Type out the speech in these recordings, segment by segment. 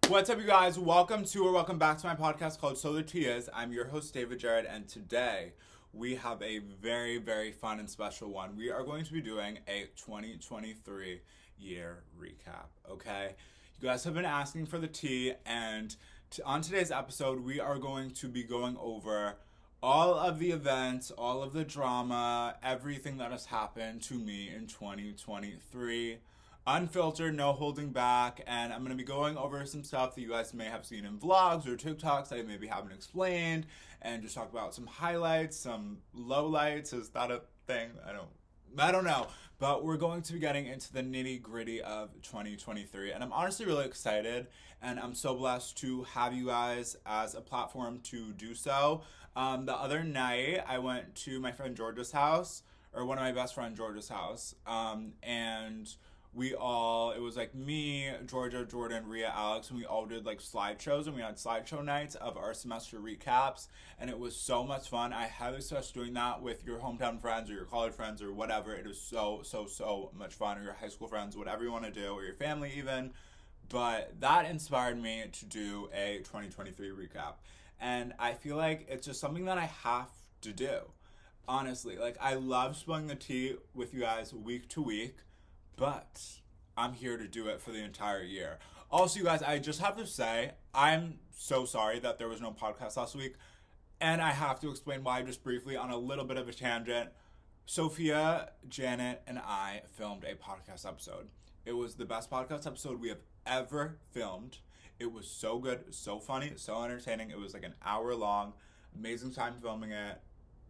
What's up, you guys? Welcome back to my podcast called So The Tea Is. I'm your host, David Jarrett, and today we have a very, very fun and special one. We are going to be doing a 2023 year recap, okay? You guys have been asking for the tea, and on today's episode, we are going to be going over all of the events, all of the drama, everything that has happened to me in 2023. Unfiltered, no holding back, and I'm going to be going over some stuff that you guys may have seen in vlogs or TikToks I maybe haven't explained, and just talk about some highlights, some lowlights. Is that a thing? I don't know, but we're going to be getting into the nitty gritty of 2023, and I'm honestly really excited, and I'm so blessed to have you guys as a platform to do so. The other night, I went to my friend Georgia's house, or one of my best friend Georgia's house, and it was like me, Georgia, Jordan, Rhea, Alex, and we all did like slideshows, and we had slideshow nights of our semester recaps, and it was so much fun. I highly suggest doing that with your hometown friends or your college friends or whatever. It is so much fun, or your high school friends, whatever you want to do, or your family even. But that inspired me to do a 2023 recap, and I feel like it's just something that I have to do. Honestly, like, I love spilling the tea with you guys week to week, but I'm here to do it for the entire year. Also, you guys, I just have to say, I'm so sorry that there was no podcast last week, and I have to explain why just briefly on a little bit of a tangent. Sophia, Janet, and I filmed a podcast episode. It was the best podcast episode we have ever filmed. It was so good, so funny, so entertaining. It was like an hour long. Amazing time filming it.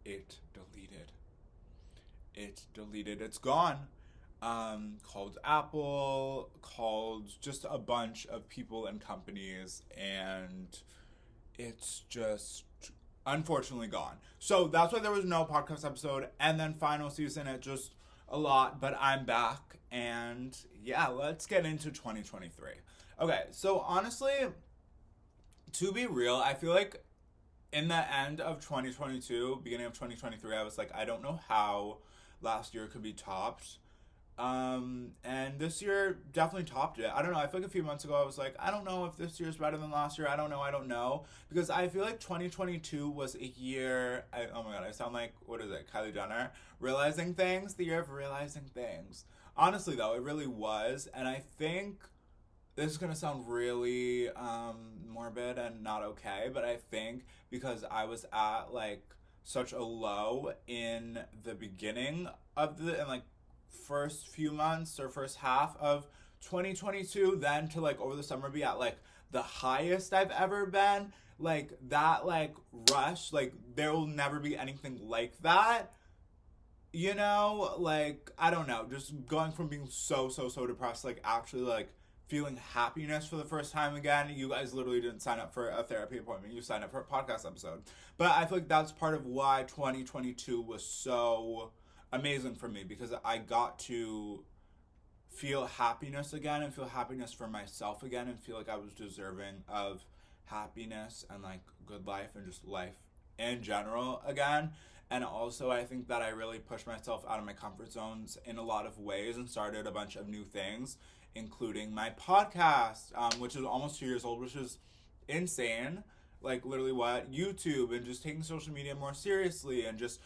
It deleted. It's gone. Called Apple, called just a bunch of people and companies, and it's just unfortunately gone. So that's why there was no podcast episode, and then final season, it just a lot, but I'm back, and yeah, let's get into 2023. Okay, so honestly, to be real, I feel like in the end of 2022, beginning of 2023, I was like, I don't know how last year could be topped. And this year definitely topped it. I don't know. I feel like a few months ago I was like, I don't know if this year is better than last year. I don't know. Because I feel like 2022 was a year, oh my god, I sound like, what is it, Kylie Jenner? Realizing things, the year of realizing things. Honestly though, it really was. And I think this is going to sound really morbid and not okay, but I think because I was at like such a low in the beginning of first few months or first half of 2022, then to like over the summer be at like the highest I've ever been, like that like rush, like there will never be anything like that, you know, like I don't know, just going from being so depressed, like actually like feeling happiness for the first time again. You guys literally didn't sign up for a therapy appointment, you signed up for a podcast episode, but I feel like that's part of why 2022 was so amazing for me, because I got to feel happiness again and feel happiness for myself again and feel like I was deserving of happiness and like good life and just life in general again. And also I think that I really pushed myself out of my comfort zones in a lot of ways and started a bunch of new things, including my podcast, which is almost 2 years old, which is insane. Like literally YouTube, and just taking social media more seriously, and just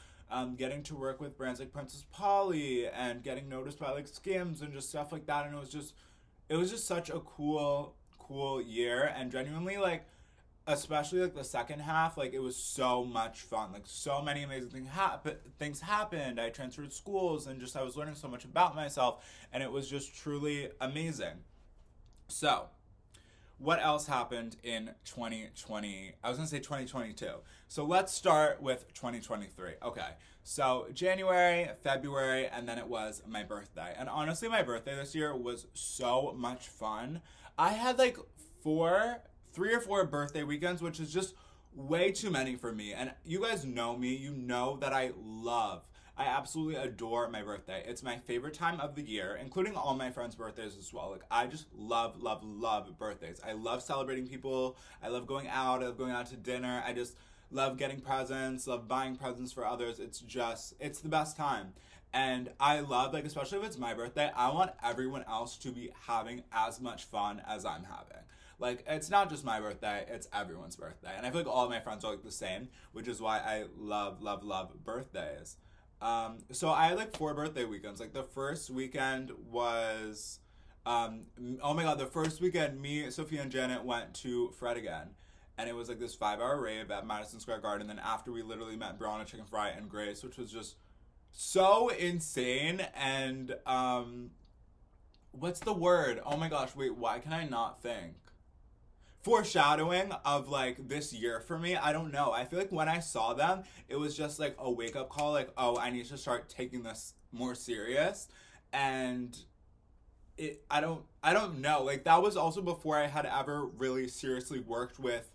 getting to work with brands like Princess Polly and getting noticed by like Skims and just stuff like that. And it was just such a cool year, and genuinely like, especially like the second half, like it was so much fun. Like so many amazing things happened. I transferred schools, and just I was learning so much about myself, and it was just truly amazing. So what else happened in 2020? I was going to say 2022. So let's start with 2023. Okay. So January, February, and then it was my birthday. And honestly, my birthday this year was so much fun. I had like 3 or 4 birthday weekends, which is just way too many for me. And you guys know me. You know that I absolutely adore my birthday. It's my favorite time of the year, including all my friends' birthdays as well. Like, I just love birthdays. I love celebrating people. I love going out. I love going out to dinner. I just love getting presents, love buying presents for others. It's the best time. And I love, especially if it's my birthday, I want everyone else to be having as much fun as I'm having. Like, it's not just my birthday, it's everyone's birthday. And I feel like all of my friends are like the same, which is why I love, love, love birthdays. So I had like 4 birthday weekends. Like, the first weekend was, oh my god, the first weekend, me, Sophia, and Janet went to Fred again. And it was like this 5-hour rave at Madison Square Garden. Then after, we literally met Brianna Chicken Fry and Grace, which was just so insane. And what's the word? Oh my gosh, wait, why can I not think? Foreshadowing of like this year for me. I don't know. I feel like when I saw them, it was just like a wake up call, like, oh, I need to start taking this more serious. And I don't know. Like, that was also before I had ever really seriously worked with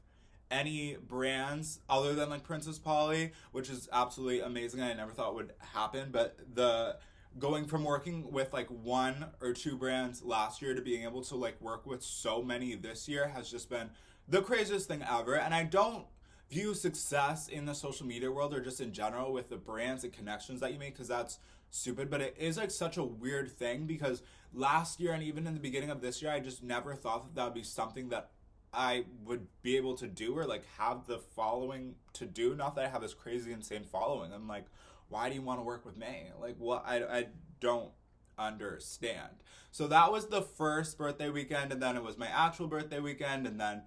any brands other than like Princess Polly, which is absolutely amazing. I never thought would happen, but the going from working with like 1 or 2 brands last year to being able to like work with so many this year has just been the craziest thing ever. And I don't view success in the social media world or just in general with the brands and connections that you make, because that's stupid, but it is like such a weird thing, because last year and even in the beginning of this year, I just never thought that that would be something that I would be able to do or like have the following to do. Not that I have this crazy insane following. I'm like, why do you want to work with me? Like, what? I don't understand. So that was the first birthday weekend, and then it was my actual birthday weekend, and then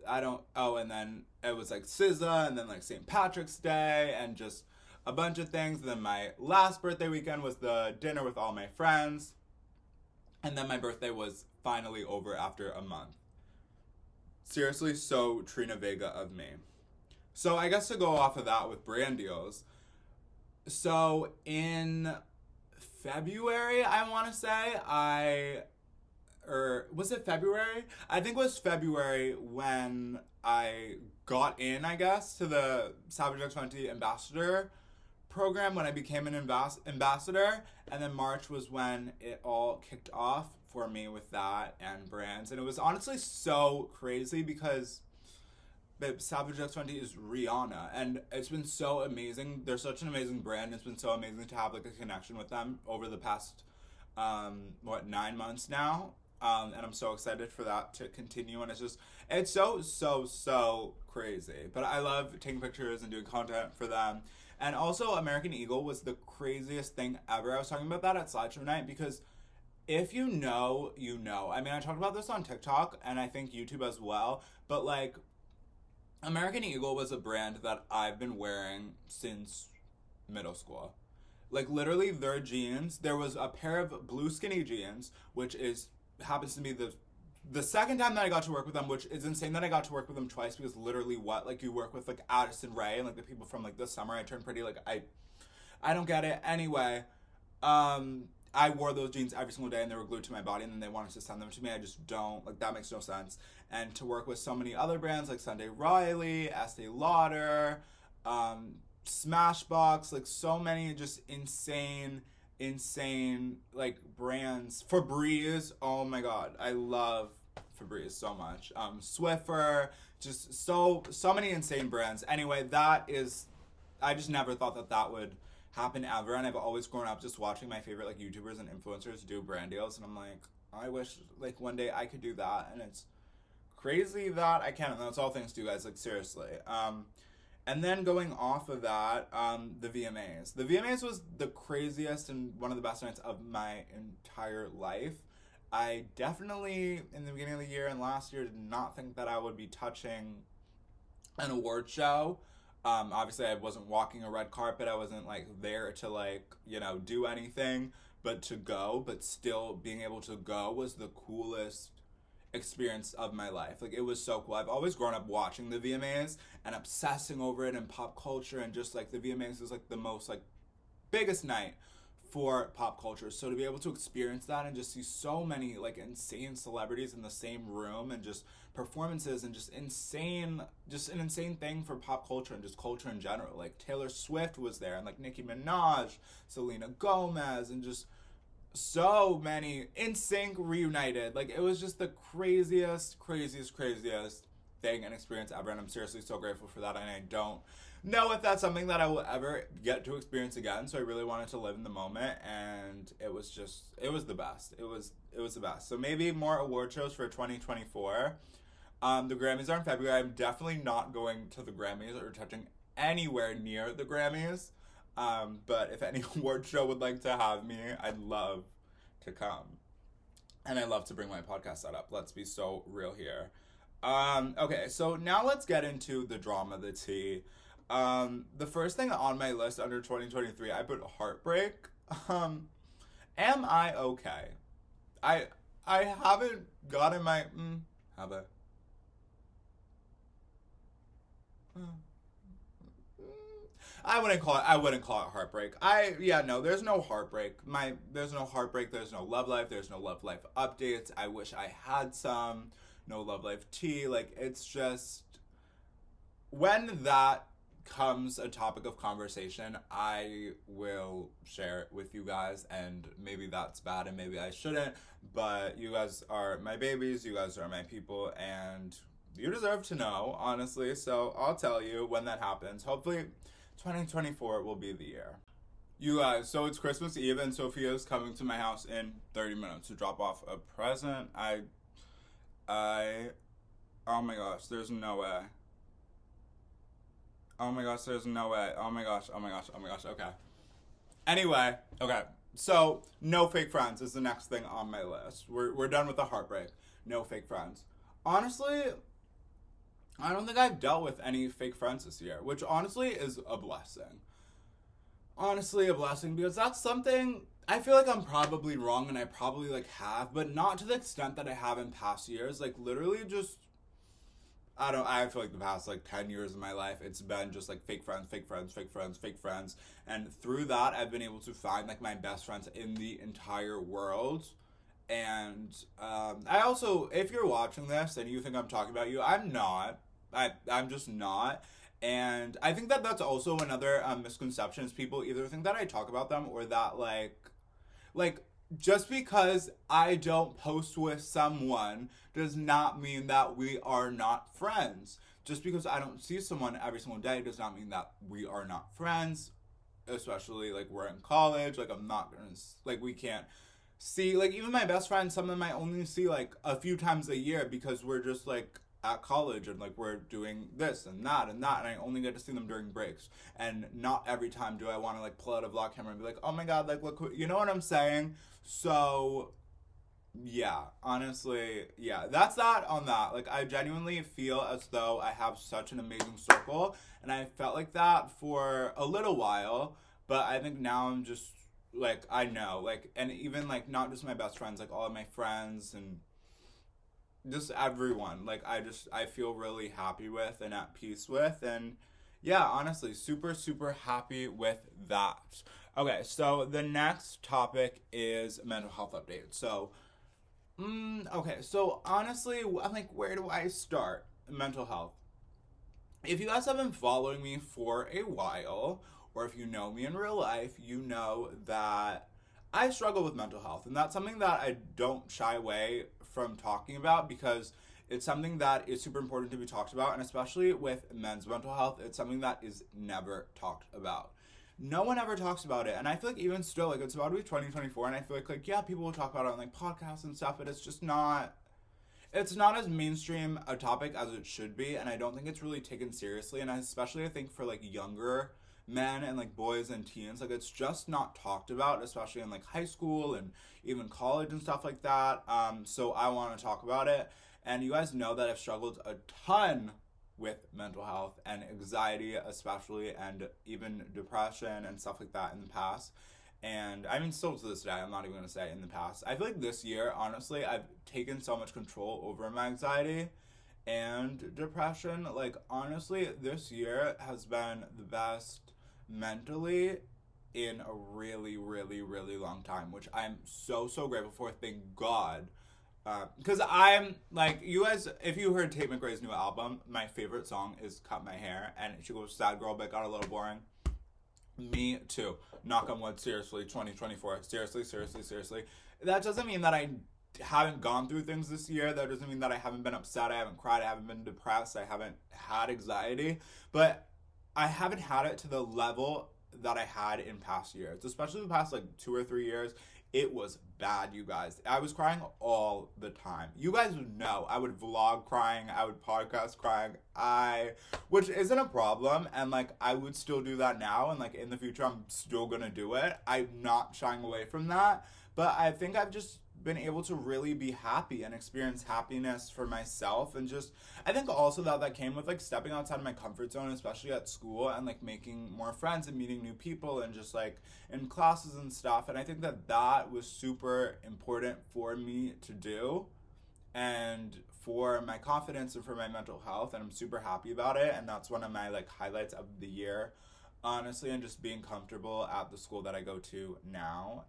and then it was like SZA, and then like St. Patrick's Day, and just a bunch of things. And then my last birthday weekend was the dinner with all my friends, and then my birthday was finally over after a month. Seriously, so Trina Vega of me. So I guess to go off of that with brand deals, so in February, I want to say, or was it February? I think it was February when I got in, I guess, to the Savage X20 ambassador program, when I became an ambassador. And then March was when it all kicked off for me with that and brands. And it was honestly so crazy because Savage X20 is Rihanna, and it's been so amazing. They're such an amazing brand. It's been so amazing to have like a connection with them over the past 9 months now, and I'm so excited for that to continue. And it's so crazy. But I love taking pictures and doing content for them. And also, American Eagle was the craziest thing ever. I was talking about that at Slideshow Night, because if you know, you know. I mean, I talked about this on TikTok and I think YouTube as well, but like, American Eagle was a brand that I've been wearing since middle school. Like, literally, their jeans, there was a pair of blue skinny jeans, which happens to be the second time that I got to work with them, which is insane that I got to work with them twice, because literally like, you work with like Addison Rae and like the people from like The Summer I Turned Pretty, like I don't get it. Anyway, I wore those jeans every single day and they were glued to my body, and then they wanted to send them to me. I just don't, like, that makes no sense. And to work with so many other brands like Sunday Riley, Estee Lauder, Smashbox, like so many just insane like brands. Febreze, oh my god, I love Febreze so much. Swiffer, just so many insane brands. Anyway, I just never thought that would happen ever, and I've always grown up just watching my favorite like YouTubers and influencers do brand deals, and I'm like, I wish like one day I could do that. And it's crazy that I can, and that's all thanks to you guys, like, seriously. And then going off of that, the VMAs. The VMAs was the craziest and one of the best nights of my entire life. I definitely, in the beginning of the year and last year, did not think that I would be touching an award show. Obviously, I wasn't walking a red carpet. I wasn't, like, there to, like, you know, do anything but still being able to go was the coolest experience of my life. Like, it was so cool. I've always grown up watching the VMAs and obsessing over it in pop culture, and just, like, the VMAs is, like, the most, like, biggest night for pop culture. So to be able to experience that and just see so many, like, insane celebrities in the same room, and just performances, and just an insane thing for pop culture and just culture in general. Like, Taylor Swift was there, and like Nicki Minaj, Selena Gomez, and just so many. NSYNC reunited. Like, it was just the craziest thing and experience ever, and I'm seriously so grateful for that. And I don't know if that's something that I will ever get to experience again, so I really wanted to live in the moment, and it was the best. It was the best. So maybe more award shows for 2024. The Grammys are in February. I'm definitely not going to the Grammys or touching anywhere near the Grammys. But if any award show would like to have me, I'd love to come. And I love to bring my podcast setup. Let's be so real here. Okay, so now let's get into the drama, the tea. The first thing on my list under 2023, I put heartbreak. Am I okay? I I haven't gotten my have I? I wouldn't call it heartbreak. No, there's no heartbreak. There's no heartbreak, there's no love life, there's no love life updates. I wish I had some. No love life tea. Like, it's just when that comes a topic of conversation, I will share it with you guys, and maybe that's bad and maybe I shouldn't, but you guys are my babies, you guys are my people, and you deserve to know, honestly. So I'll tell you when that happens. Hopefully 2024 will be the year. You guys, so it's Christmas Eve and Sophia's coming to my house in 30 minutes to drop off a present. Oh my gosh, there's no way. Oh my gosh, there's no way. Oh my gosh, oh my gosh, oh my gosh, okay. Anyway, okay. So, no fake friends is the next thing on my list. We're done with the heartbreak. No fake friends. Honestly, I don't think I've dealt with any fake friends this year, which honestly is a blessing. Honestly, a blessing, because that's something I feel like I'm probably wrong, and I probably like have, but not to the extent that I have in past years. Like, literally just I feel like the past like 10 years of my life, it's been just like fake friends, fake friends, fake friends, fake friends. And through that, I've been able to find like my best friends in the entire world. And I also, if you're watching this and you think I'm talking about you, I'm not. I'm just not. And I think that that's also another misconception is people either think that I talk about them or that like just because I don't post with someone does not mean that we are not friends. Just because I don't see someone every single day does not mean that we are not friends. Especially like we're in college, like I'm not gonna like we can't see like even my best friends. Some of them I only see like a few times a year because we're just like at college and like we're doing this and that and that, and I only get to see them during breaks. And not every time do I want to like pull out a vlog camera and be like, oh my god, like look who, you know what I'm saying? So yeah, honestly, yeah, that's that on that. Like, I genuinely feel as though I have such an amazing circle, and I felt like that for a little while, but I think now I'm just like, I know, like, and even like not just my best friends, like all of my friends and just everyone, like I feel really happy with and at peace with. And yeah, honestly, super super happy with that. Okay, so the next topic is mental health update. So okay, so honestly, I'm like, where do I start? Mental health. If you guys have been following me for a while, or if you know me in real life, you know that I struggle with mental health. And that's something that I don't shy away from talking about because it's something that is super important to be talked about. And especially with men's mental health, it's something that is never talked about. No one ever talks about it. And I feel like even still, like, it's about to be 2024, and I feel like yeah, people will talk about it on like podcasts and stuff, but it's not as mainstream a topic as it should be, and I don't think it's really taken seriously. And especially I think for like younger men and like boys and teens, like it's just not talked about, especially in like high school and even college and stuff like that. So I want to talk about it. And you guys know that I've struggled a ton with mental health and anxiety especially, and even depression and stuff like that in the past. And I mean, still to this day, I'm not even going to say in the past. I feel like this year, honestly, I've taken so much control over my anxiety and depression. Like, honestly, this year has been the best mentally in a really, really, really long time, which I'm so, so grateful for. Thank God. Because I'm, like, you guys, if you heard Tate McRae's new album, my favorite song is Cut My Hair. And she goes, sad girl, but got a little boring. Me too. Knock on wood, seriously, 2024. Seriously, seriously, seriously. That doesn't mean that I haven't gone through things this year. That doesn't mean that I haven't been upset, I haven't cried, I haven't been depressed, I haven't had anxiety. But I haven't had it to the level that I had in past years, especially the past like 2 or 3 years. It was bad, you guys. I was crying all the time. You guys would know. I would vlog crying. I would podcast crying. Which isn't a problem. And like, I would still do that now. And like, in the future, I'm still gonna do it. I'm not shying away from that. But I think I've just been able to really be happy and experience happiness for myself, and just I think also that came with like stepping outside of my comfort zone, especially at school, and like making more friends and meeting new people and just like in classes and stuff. And I think that was super important for me to do, and for my confidence and for my mental health, and I'm super happy about it. And that's one of my like highlights of the year, honestly. And just being comfortable at the school that I go to now,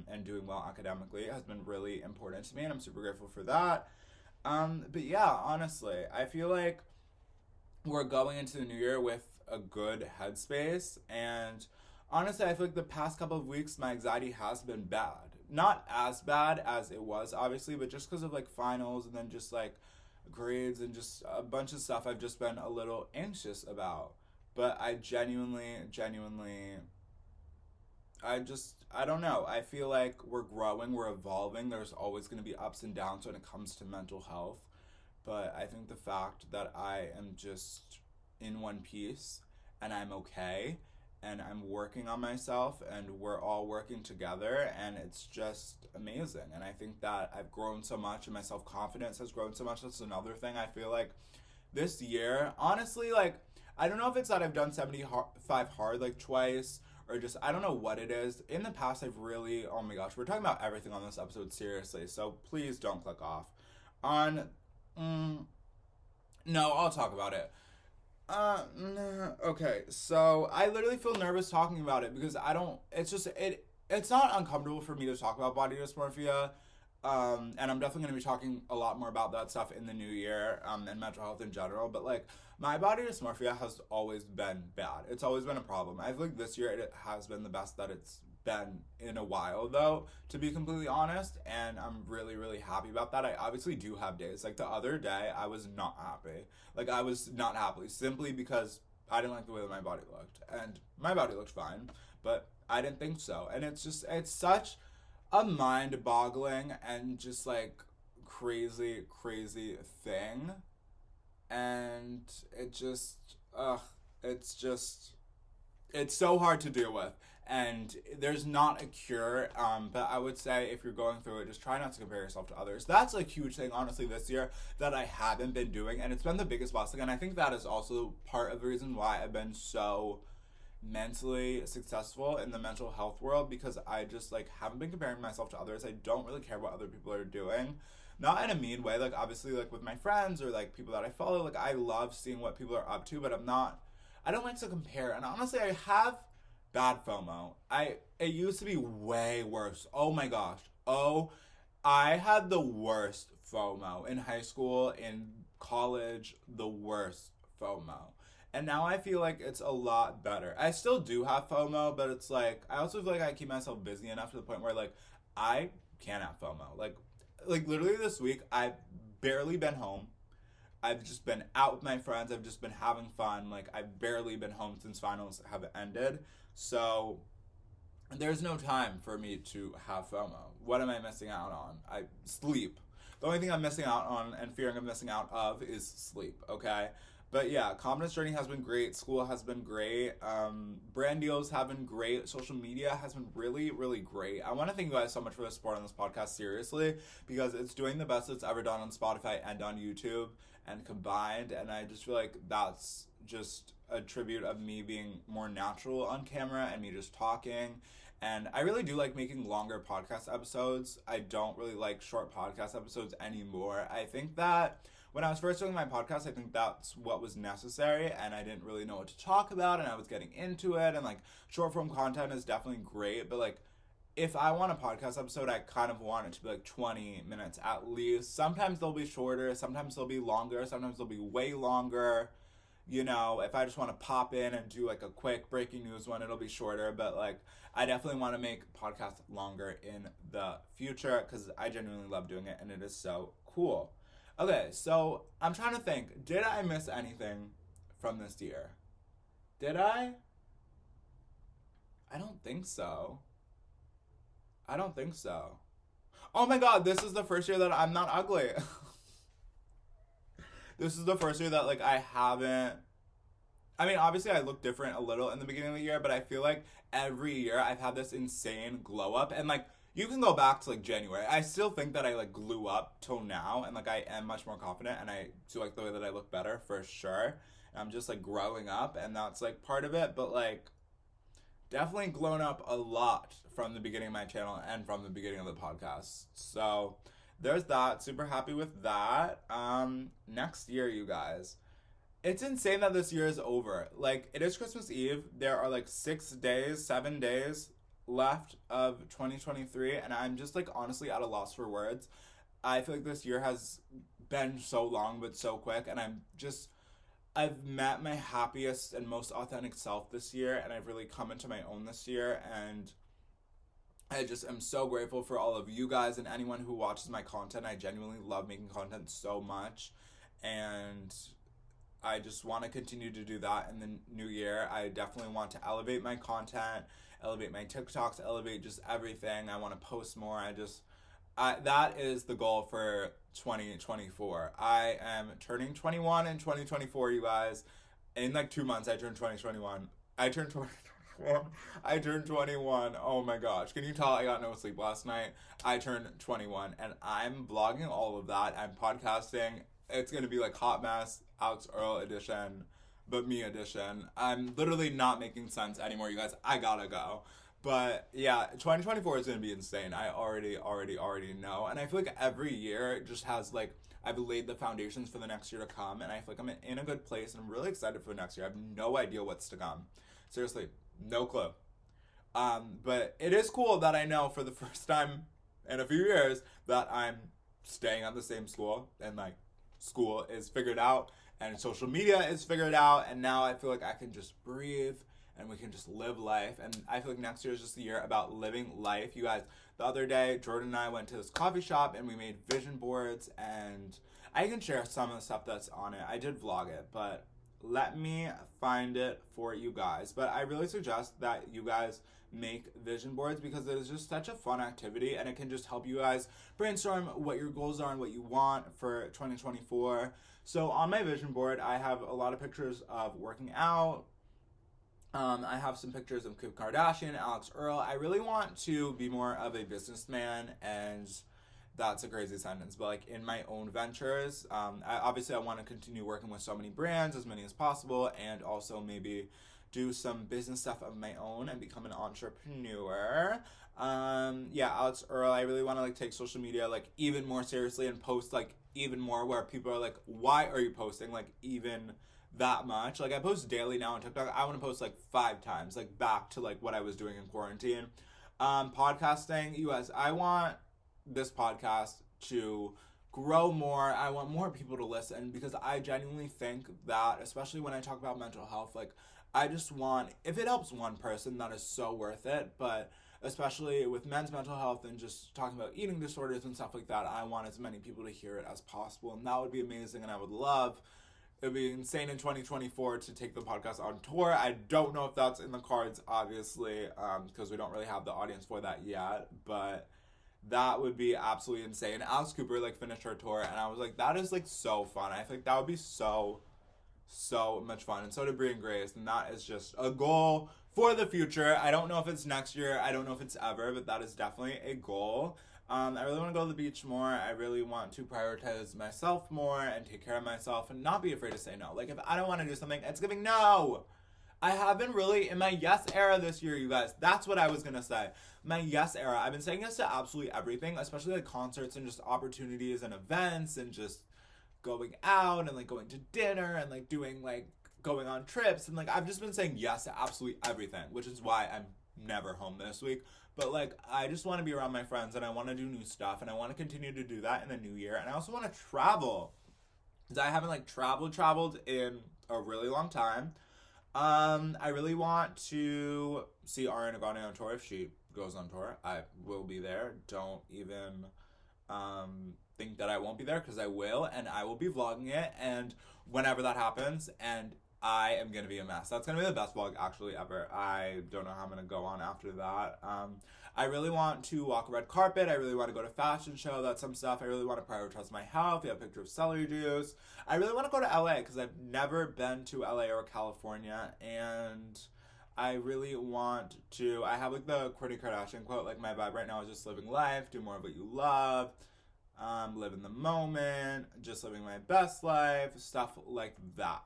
and doing well academically has been really important to me, and I'm super grateful for that. But yeah, honestly, I feel like we're going into the new year with a good headspace. And honestly, I feel like the past couple of weeks, my anxiety has been bad. Not as bad as it was, obviously, but just because of like finals and then just like grades and just a bunch of stuff, I've just been a little anxious about. But I genuinely, I don't know. I feel like we're growing, we're evolving. There's always going to be ups and downs when it comes to mental health. But I think the fact that I am just in one piece, and I'm okay, and I'm working on myself, and we're all working together, and it's just amazing. And I think that I've grown so much, and my self confidence has grown so much. That's another thing. I feel like this year, honestly, like, I don't know if it's that I've done 75 hard like twice, or just I don't know what it is. In the past, I've really, oh my gosh, we're talking about everything on this episode, seriously, so please don't click off. On, no, I'll talk about it. Okay, so I literally feel nervous talking about it because I don't, it's not uncomfortable for me to talk about body dysmorphia. And I'm definitely going to be talking a lot more about that stuff in the new year, and mental health in general. But like, my body dysmorphia has always been bad. It's always been a problem. I feel like this year it has been the best that it's been in a while, though, to be completely honest. And I'm really, really happy about that. I obviously do have days. Like the other day, I was not happy. Like, I was not happy simply because I didn't like the way that my body looked. And my body looked fine, but I didn't think so. And it's such a mind boggling and just like crazy thing. And it's just, it's so hard to deal with. And there's not a cure, but I would say if you're going through it, just try not to compare yourself to others. That's a huge thing, honestly, this year that I haven't been doing, and it's been the biggest blessing. And I think that is also part of the reason why I've been so mentally successful in the mental health world, because I just like haven't been comparing myself to others. I don't really care what other people are doing. Not in a mean way, like obviously like with my friends or like people that I follow, like I love seeing what people are up to, but I don't like to compare. And honestly, I have bad FOMO. It used to be way worse. Oh my gosh. Oh, I had the worst FOMO in high school, in college, the worst FOMO. And now I feel like it's a lot better. I still do have FOMO, but it's like I also feel like I keep myself busy enough to the point where like I can't have FOMO. Like literally this week I've barely been home. I've just been out with my friends. I've just been having fun. Like, I've barely been home since finals have ended. So there's no time for me to have FOMO. What am I missing out on? Sleep. The only thing I'm missing out on and fearing I'm missing out of is sleep, okay? But yeah, Confidence Journey has been great. School has been great. Brand deals have been great. Social media has been really, really great. I want to thank you guys so much for the support on this podcast, seriously, because it's doing the best it's ever done on Spotify and on YouTube and combined. And I just feel like that's just a tribute of me being more natural on camera and me just talking. And I really do like making longer podcast episodes. I don't really like short podcast episodes anymore. I think that when I was first doing my podcast, I think that's what was necessary, and I didn't really know what to talk about, and I was getting into it, and like short form content is definitely great, but like if I want a podcast episode, I kind of want it to be like 20 minutes at least. Sometimes they'll be shorter, sometimes they'll be longer, sometimes they'll be way longer. You know, if I just want to pop in and do like a quick breaking news one, it'll be shorter, but like I definitely want to make podcasts longer in the future because I genuinely love doing it and it is so cool. Okay, so I'm trying to think, did I miss anything from this year? Did I? I don't think so. I don't think so. Oh my god, this is the first year that I'm not ugly. This is the first year that like I haven't. I mean, obviously I look different a little in the beginning of the year, but I feel like every year I've had this insane glow up, and like you can go back to like January. I still think that I like glue up till now, and like I am much more confident, and I feel like the way that I look better for sure. And I'm just like growing up, and that's like part of it, but like definitely grown up a lot from the beginning of my channel and from the beginning of the podcast. So there's that. Super happy with that. Next year, you guys. It's insane that this year is over. Like, it is Christmas Eve. There are like 6 days, 7 days left of 2023, and I'm just like honestly at a loss for words. I feel like this year has been so long but so quick, and I've met my happiest and most authentic self this year, and I've really come into my own this year, and I just am so grateful for all of you guys and anyone who watches my content. I genuinely love making content so much, and I just want to continue to do that in the new year. I definitely want to elevate my content, elevate my TikToks, elevate just everything. I want to post more. That is the goal for 2024. I am turning 21 in 2024, you guys. In like 2 months, I turn 2021. I turned 2021. I turned 21. Oh my gosh. Can you tell I got no sleep last night? I turned 21, and I'm vlogging all of that. I'm podcasting. It's going to be like Hot Mess, Alex Earl edition, but me edition. I'm literally not making sense anymore, you guys. I gotta go. But yeah, 2024 is going to be insane. I already know. And I feel like every year just has like, I've laid the foundations for the next year to come. And I feel like I'm in a good place, and I'm really excited for the next year. I have no idea what's to come. Seriously, no clue. But it is cool that I know for the first time in a few years that I'm staying at the same school, and like school is figured out and social media is figured out. And now I feel like I can just breathe and we can just live life. And I feel like next year is just the year about living life. You guys, the other day, Jordan and I went to this coffee shop and we made vision boards, and I can share some of the stuff that's on it. I did vlog it, but let me find it for you guys. But I really suggest that you guys make vision boards, because it is just such a fun activity, and it can just help you guys brainstorm what your goals are and what you want for 2024. So on my vision board, I have a lot of pictures of working out. I have some pictures of Kim Kardashian, Alex Earl. I really want to be more of a businessman, and that's a crazy sentence, but like in my own ventures. I want to continue working with so many brands, as many as possible, and also maybe do some business stuff of my own and become an entrepreneur. Alex Earl, I really want to like take social media like even more seriously and post like even more, where people are like, why are you posting like even that much? Like I post daily now on TikTok. I want to post like 5 times, like back to like what I was doing in quarantine. Podcasting, you guys, I want this podcast to grow more. I want more people to listen, because I genuinely think that, especially when I talk about mental health, like I just want, if it helps one person, that is so worth it. But especially with men's mental health and just talking about eating disorders and stuff like that, I want as many people to hear it as possible, and that would be amazing. And I would love, it would be insane in 2024 to take the podcast on tour. I don't know if that's in the cards, obviously, because we don't really have the audience for that yet, but that would be absolutely insane. Alice Cooper like finished her tour, and I was like, that is like so fun. I think that would be so much fun. And so did Brie and Grace, and that is just a goal for the future. I don't know if it's next year, I don't know if it's ever, but that is definitely a goal. I really want to go to the beach more. I really want to prioritize myself more and take care of myself and not be afraid to say no. Like if I don't want to do something, it's giving no. I have been really in my yes era this year, you guys. That's what I was gonna say. My yes era. I've been saying yes to absolutely everything, especially like concerts and just opportunities and events and just going out and like going to dinner and like doing like going on trips, and like I've just been saying yes to absolutely everything, which is why I'm never home this week. But like I just want to be around my friends, and I want to do new stuff, and I want to continue to do that in the new year. And I also want to travel, because I haven't like traveled in a really long time. I really want to see Ariana Grande on tour. If she goes on tour, I will be there. Don't even think that I won't be there, because I will, and I will be vlogging it, and whenever that happens. And I am gonna be a mess. That's gonna be the best vlog actually ever. I don't know how I'm gonna go on after that. I really want to walk a red carpet. I really want to go to fashion show. That's some stuff. I really want to prioritize my health. We have a picture of celery juice. I really want to go to LA because I've never been to LA or California, and I really want to. I have like the Kourtney Kardashian quote. Like my vibe right now is just living life, do more of what you love, live in the moment, just living my best life, stuff like that.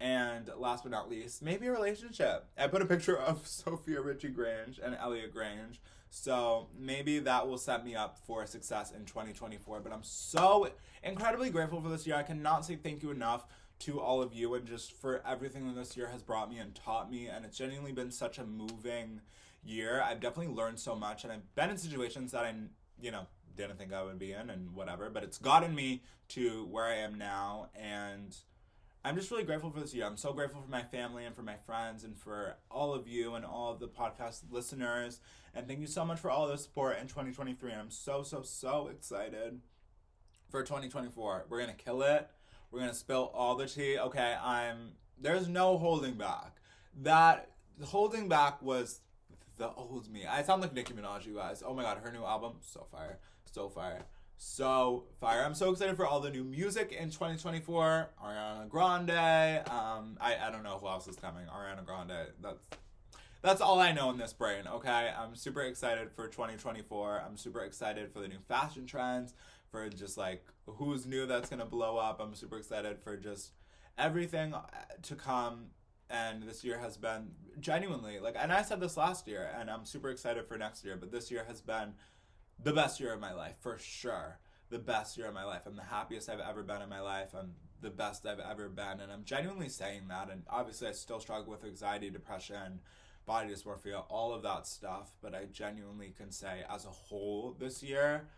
And last but not least, maybe a relationship. I put a picture of Sophia Richie Grange and Elliot Grange. So maybe that will set me up for success in 2024. But I'm so incredibly grateful for this year. I cannot say thank you enough to all of you and just for everything that this year has brought me and taught me. And it's genuinely been such a moving year. I've definitely learned so much. And I've been in situations that didn't think I would be in and whatever. But it's gotten me to where I am now. And I'm just really grateful for this year. I'm so grateful for my family and for my friends and for all of you and all of the podcast listeners. And thank you so much for all the support in 2023. And I'm so, so, so excited for 2024. We're going to kill it. We're going to spill all the tea. Okay, there's no holding back. That holding back was the old me. I sound like Nicki Minaj, you guys. Oh my God, her new album, so fire. So fire. So fire. I'm so excited for all the new music in 2024. Ariana Grande. I don't know who else is coming. Ariana Grande. That's all I know in this brain, okay? I'm super excited for 2024. I'm super excited for the new fashion trends, for just like who's new that's gonna blow up. I'm super excited for just everything to come. And this year has been genuinely like, and I said this last year, and I'm super excited for next year, but this year has been the best year of my life, for sure. The best year of my life. I'm the happiest I've ever been in my life. I'm the best I've ever been. And I'm genuinely saying that. And obviously I still struggle with anxiety, depression, body dysmorphia, all of that stuff. But I genuinely can say as a whole this year,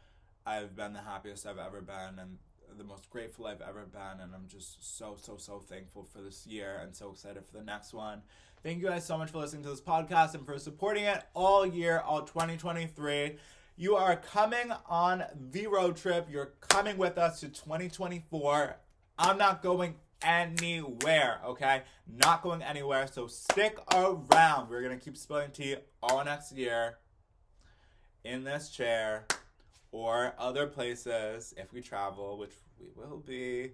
I've been the happiest I've ever been and the most grateful I've ever been. And I'm just so, so, so thankful for this year and so excited for the next one. Thank you guys so much for listening to this podcast and for supporting it all year, all 2023. You are coming on the road trip. You're coming with us to 2024. I'm not going anywhere, okay? Not going anywhere, so stick around. We're going to keep spilling tea all next year in this chair or other places if we travel, which we will be,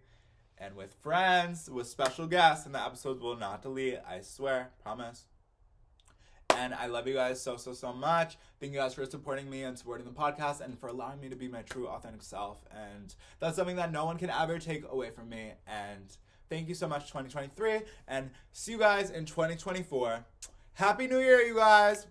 and with friends, with special guests, and the episodes will not delete. I swear, promise. And I love you guys so, so, so much. Thank you guys for supporting me and supporting the podcast and for allowing me to be my true, authentic self. And that's something that no one can ever take away from me. And thank you so much, 2023. And see you guys in 2024. Happy New Year, you guys.